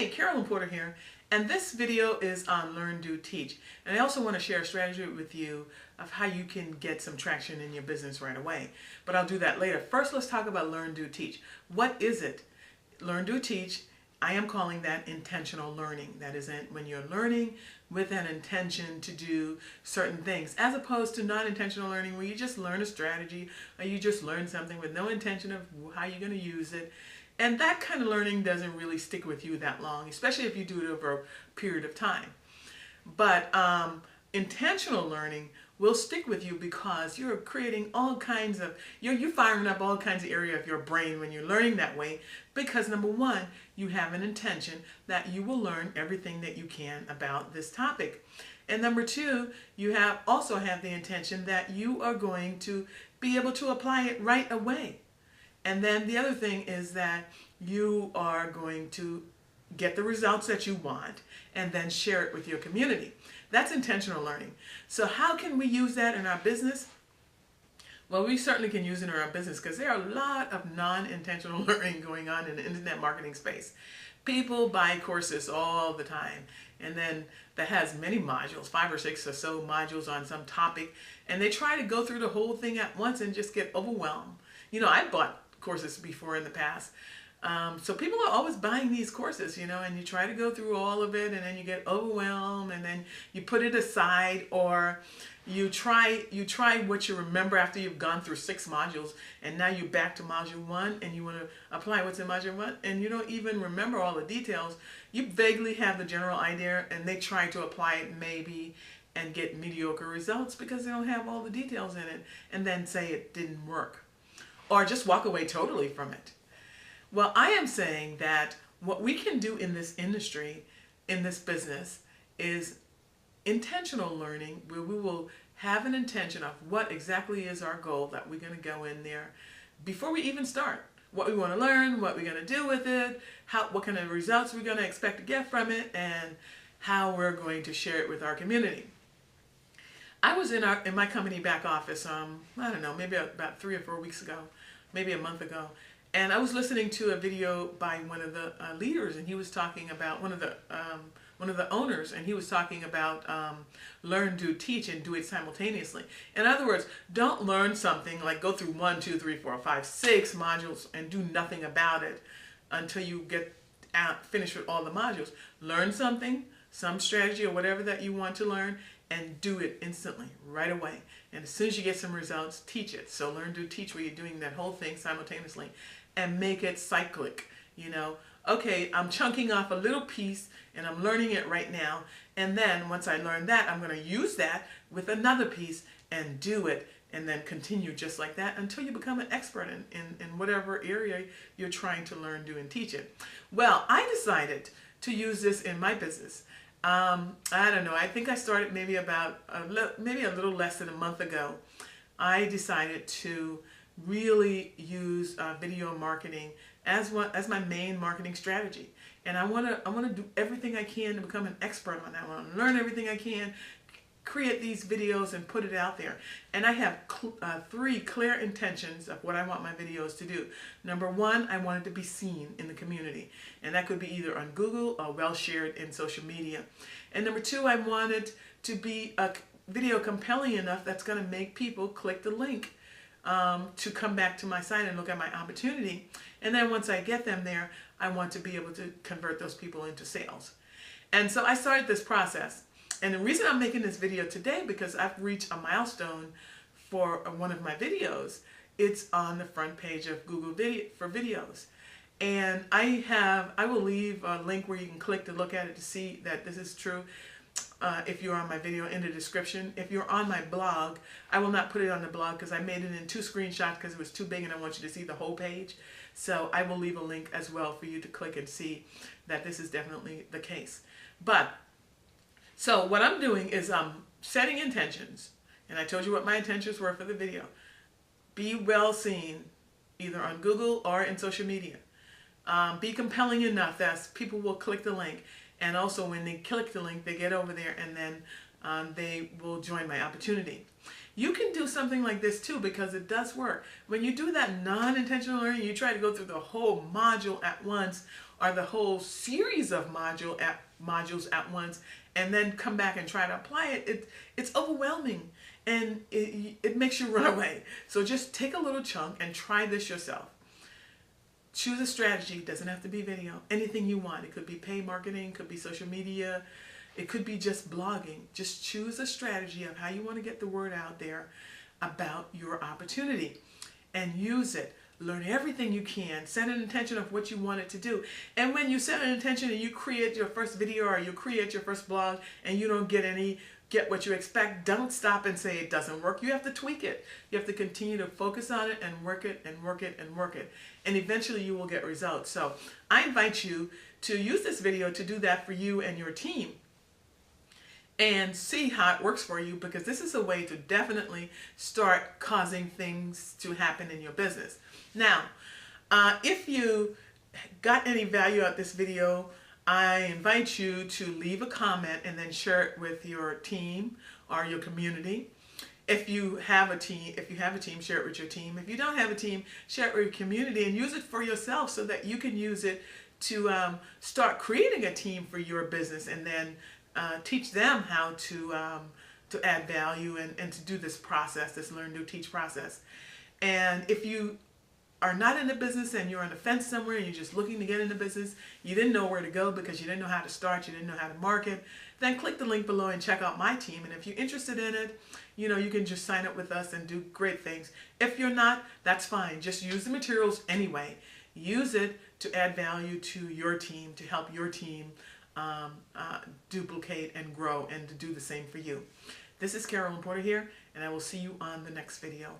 Hey, Carolyn Porter here, and this video is on Learn, Do, Teach. And I also want to share a strategy with you of how you can get some traction in your business right away. But I'll do that later. First, let's talk about Learn, Do, Teach. What is it? Learn, Do, Teach, I am calling that intentional learning. That is when you're learning with an intention to do certain things, as opposed to non-intentional learning where you just learn a strategy or you just learn something with no intention of how you're going to use it. And that kind of learning doesn't really stick with you that long, especially if you do it over a period of time. But intentional learning will stick with you because you're creating all kinds of, you're firing up all kinds of area of your brain when you're learning that way, because number one, you have an intention that you will learn everything that you can about this topic. And number two, you also have the intention that you are going to be able to apply it right away. And then the other thing is that you are going to get the results that you want and then share it with your community. That's intentional learning. So how can we use that in our business? Well, we certainly can use it in our business because there are a lot of non-intentional learning going on in the internet marketing space. People buy courses all the time, and then that has many modules, 5 or 6 or so modules on some topic, and they try to go through the whole thing at once and just get overwhelmed. You know, I bought courses before in the past. So people are always buying these courses, you know, and you try to go through all of it and then you get overwhelmed and then you put it aside, or you try what you remember after you've gone through 6 modules and now you're back to module 1 and you want to apply what's in module 1 and you don't even remember all the details. You vaguely have the general idea and they try to apply it maybe and get mediocre results because they don't have all the details in it, and then say it didn't work. Or just walk away totally from it. Well, I am saying that what we can do in this industry, in this business, is intentional learning, where we will have an intention of what exactly is our goal that we're going to go in there before we even start. What we want to learn, what we're going to do with it, what kind of results we're going to expect to get from it, and how we're going to share it with our community. I was in my company back office, I don't know, maybe about 3 or 4 weeks ago, maybe a month ago, and I was listening to a video by one of the leaders, and he was talking about one of the owners, and he was talking about learn, do, teach, and do it simultaneously. In other words, don't learn something like go through 1, 2, 3, 4, 5, 6 modules and do nothing about it until you get finished with all the modules. Learn something, some strategy or whatever that you want to learn, and do it instantly, right away. And as soon as you get some results, teach it. So learn, do, teach, where you're doing that whole thing simultaneously, and make it cyclic. You know, okay, I'm chunking off a little piece and I'm learning it right now, and then once I learn that, I'm going to use that with another piece and do it, and then continue just like that until you become an expert in whatever area you're trying to learn, do, and teach it. Well, I decided to use this in my business. I don't know, I think I started maybe maybe a little less than a month ago. I decided to really use video marketing as my main marketing strategy. And I want to do everything I can to become an expert on that. I want to learn everything I can, create these videos and put it out there. And I have 3 clear intentions of what I want my videos to do. Number 1, I want it to be seen in the community. And that could be either on Google or well shared in social media. And number 2, I want it to be a video compelling enough that's going to make people click the link to come back to my site and look at my opportunity. And then once I get them there, I want to be able to convert those people into sales. And so I started this process. And the reason I'm making this video today, because I've reached a milestone for one of my videos. It's on the front page of Google for videos. And I will leave a link where you can click to look at it to see that this is true. If you're on my video, in the description. If you're on my blog, I will not put it on the blog because I made it in 2 screenshots because it was too big and I want you to see the whole page. So I will leave a link as well for you to click and see that this is definitely the case. So what I'm doing is I'm setting intentions, and I told you what my intentions were for the video. Be well seen, either on Google or in social media. Be compelling enough that people will click the link, and also when they click the link, they get over there and then they will join my opportunity. You can do something like this too, because it does work. When you do that non-intentional learning, you try to go through the whole module at once, or the whole series of modules at once and then come back and try to apply it, it's overwhelming and it makes you run away. So just take a little chunk and try this yourself. Choose a strategy. It doesn't have to be video. Anything you want. It could be paid marketing, could be social media, it could be just blogging. Just choose a strategy of how you want to get the word out there about your opportunity and use it. Learn everything you can. Set an intention of what you want it to do. And when you set an intention and you create your first video or you create your first blog and you don't get what you expect, don't stop and say it doesn't work. You have to tweak it. You have to continue to focus on it and work it and work it and work it. And eventually you will get results. So I invite you to use this video to do that for you and your team and see how it works for you, because this is a way to definitely start causing things to happen in your business. Now, if you got any value out of this video, I invite you to leave a comment and then share it with your team or your community. If you have a team, share it with your team. If you don't have a team, share it with your community and use it for yourself so that you can use it to start creating a team for your business, and then teach them how to add value and to do this process, this learn, do, teach process. And if you are not in the business and you're on the fence somewhere and you're just looking to get in the business, you didn't know where to go because you didn't know how to start, you didn't know how to market, then click the link below and check out my team. And if you're interested in it, you know, you can just sign up with us and do great things. If you're not, that's fine. Just use the materials anyway. Use it to add value to your team, to help your team duplicate and grow, and to do the same for you. This is Carolyn Porter here, and I will see you on the next video.